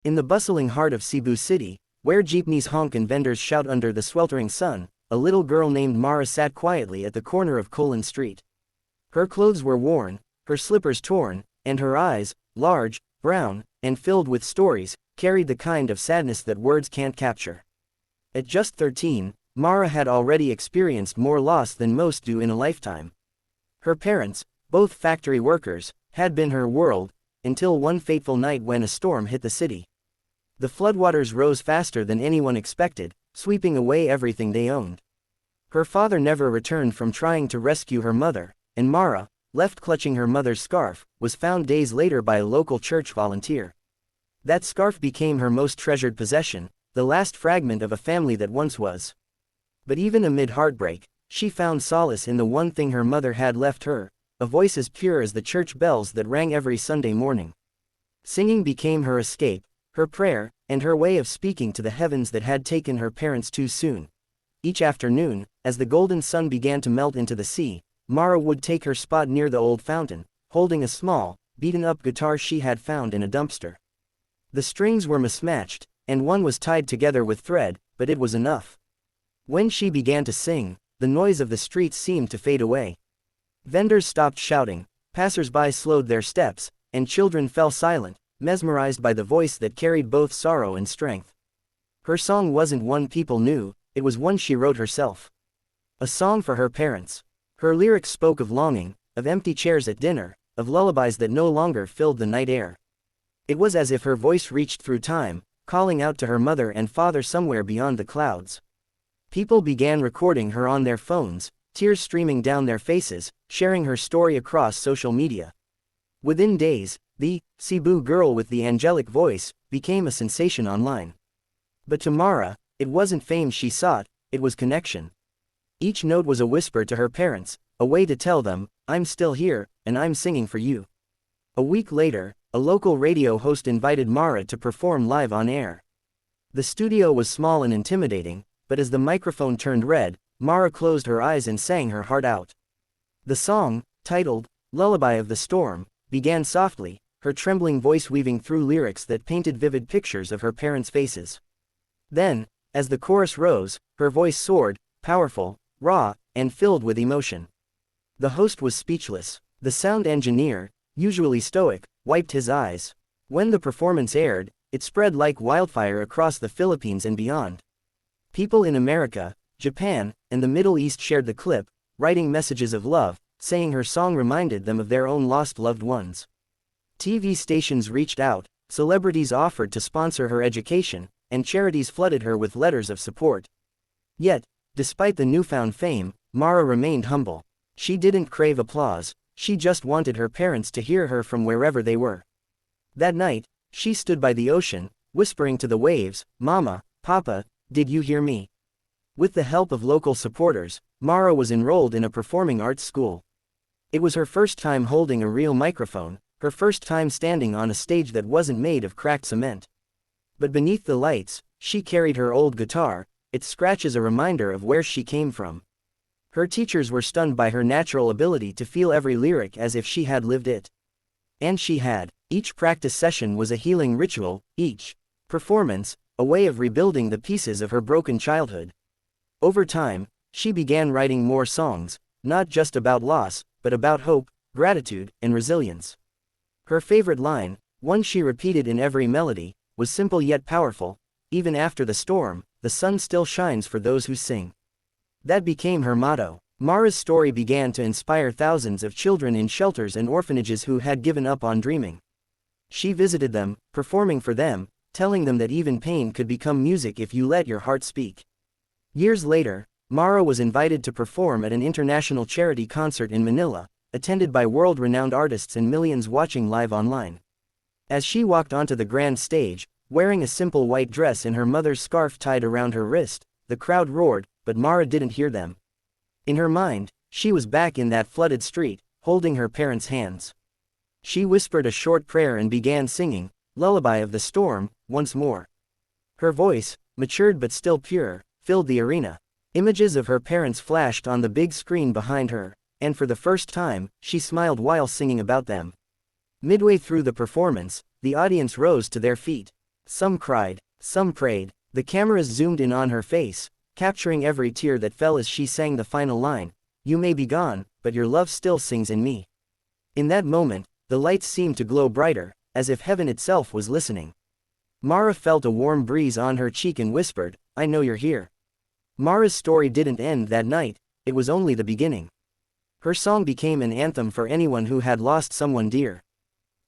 In the bustling heart of Cebu City, where jeepneys honk and vendors shout under the sweltering sun, a little girl named Mara sat quietly at the corner of Colon Street. Her clothes were worn, her slippers torn, and her eyes, large, brown, and filled with stories, carried the kind of sadness that words can't capture. At just 13, Mara had already experienced more loss than most do in a lifetime. Her parents, both factory workers, had been her world, until one fateful night when a storm hit the city. The floodwaters rose faster than anyone expected, sweeping away everything they owned. Her father never returned from trying to rescue her mother, and Mara, left clutching her mother's scarf, was found days later by a local church volunteer. That scarf became her most treasured possession, the last fragment of a family that once was. But even amid heartbreak, she found solace in the one thing her mother had left her, a voice as pure as the church bells that rang every Sunday morning. Singing became her escape, her prayer, and her way of speaking to the heavens that had taken her parents too soon. Each afternoon, as the golden sun began to melt into the sea, Mara would take her spot near the old fountain, holding a small, beaten-up guitar she had found in a dumpster. The strings were mismatched, and one was tied together with thread, but it was enough. When she began to sing, the noise of the streets seemed to fade away. Vendors stopped shouting, passers-by slowed their steps, and children fell silent, mesmerized by the voice that carried both sorrow and strength. Her song wasn't one people knew, it was one she wrote herself. A song for her parents. Her lyrics spoke of longing, of empty chairs at dinner, of lullabies that no longer filled the night air. It was as if her voice reached through time, calling out to her mother and father somewhere beyond the clouds. People began recording her on their phones, tears streaming down their faces, sharing her story across social media. Within days, the Cebu girl with the angelic voice became a sensation online. But to Mara, it wasn't fame she sought, it was connection. Each note was a whisper to her parents, a way to tell them, "I'm still here, and I'm singing for you." A week later, a local radio host invited Mara to perform live on air. The studio was small and intimidating, but as the microphone turned red, Mara closed her eyes and sang her heart out. The song, titled "Lullaby of the Storm," began softly, her trembling voice weaving through lyrics that painted vivid pictures of her parents' faces. Then, as the chorus rose, her voice soared, powerful, raw, and filled with emotion. The host was speechless. The sound engineer, usually stoic, wiped his eyes. When the performance aired, it spread like wildfire across the Philippines and beyond. People in America, Japan, and the Middle East shared the clip, writing messages of love, saying her song reminded them of their own lost loved ones. TV stations reached out, celebrities offered to sponsor her education, and charities flooded her with letters of support. Yet, despite the newfound fame, Mara remained humble. She didn't crave applause, she just wanted her parents to hear her from wherever they were. That night, she stood by the ocean, whispering to the waves, "Mama, Papa, did you hear me?" With the help of local supporters, Mara was enrolled in a performing arts school. It was her first time holding a real microphone, her first time standing on a stage that wasn't made of cracked cement. But beneath the lights, she carried her old guitar, its scratches a reminder of where she came from. Her teachers were stunned by her natural ability to feel every lyric as if she had lived it. And she had. Each practice session was a healing ritual, each performance, a way of rebuilding the pieces of her broken childhood. Over time, she began writing more songs, not just about loss, but about hope, gratitude, and resilience. Her favorite line, one she repeated in every melody, was simple yet powerful: "Even after the storm, the sun still shines for those who sing." That became her motto. Mara's story began to inspire thousands of children in shelters and orphanages who had given up on dreaming. She visited them, performing for them, telling them that even pain could become music if you let your heart speak. Years later, Mara was invited to perform at an international charity concert in Manila, attended by world-renowned artists and millions watching live online. As she walked onto the grand stage, wearing a simple white dress and her mother's scarf tied around her wrist, the crowd roared, but Mara didn't hear them. In her mind, she was back in that flooded street, holding her parents' hands. She whispered a short prayer and began singing, "Lullaby of the Storm," once more. Her voice, matured but still pure, filled the arena. Images of her parents flashed on the big screen behind her, and for the first time, she smiled while singing about them. Midway through the performance, the audience rose to their feet. Some cried, some prayed, the cameras zoomed in on her face, capturing every tear that fell as she sang the final line, "You may be gone, but your love still sings in me." In that moment, the lights seemed to glow brighter, as if heaven itself was listening. Mara felt a warm breeze on her cheek and whispered, "I know you're here." Mara's story didn't end that night, it was only the beginning. Her song became an anthem for anyone who had lost someone dear.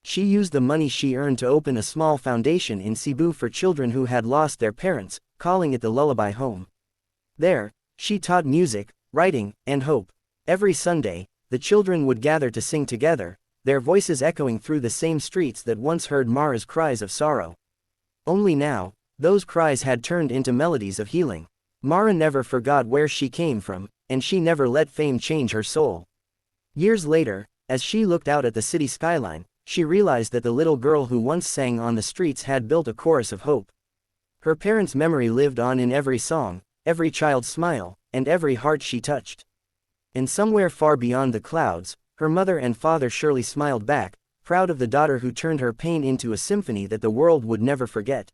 She used the money she earned to open a small foundation in Cebu for children who had lost their parents, calling it the Lullaby Home. There, she taught music, writing, and hope. Every Sunday, the children would gather to sing together, their voices echoing through the same streets that once heard Mara's cries of sorrow. Only now, those cries had turned into melodies of healing. Mara never forgot where she came from, and she never let fame change her soul. Years later, as she looked out at the city skyline, she realized that the little girl who once sang on the streets had built a chorus of hope. Her parents' memory lived on in every song, every child's smile, and every heart she touched. And somewhere far beyond the clouds, her mother and father surely smiled back, proud of the daughter who turned her pain into a symphony that the world would never forget.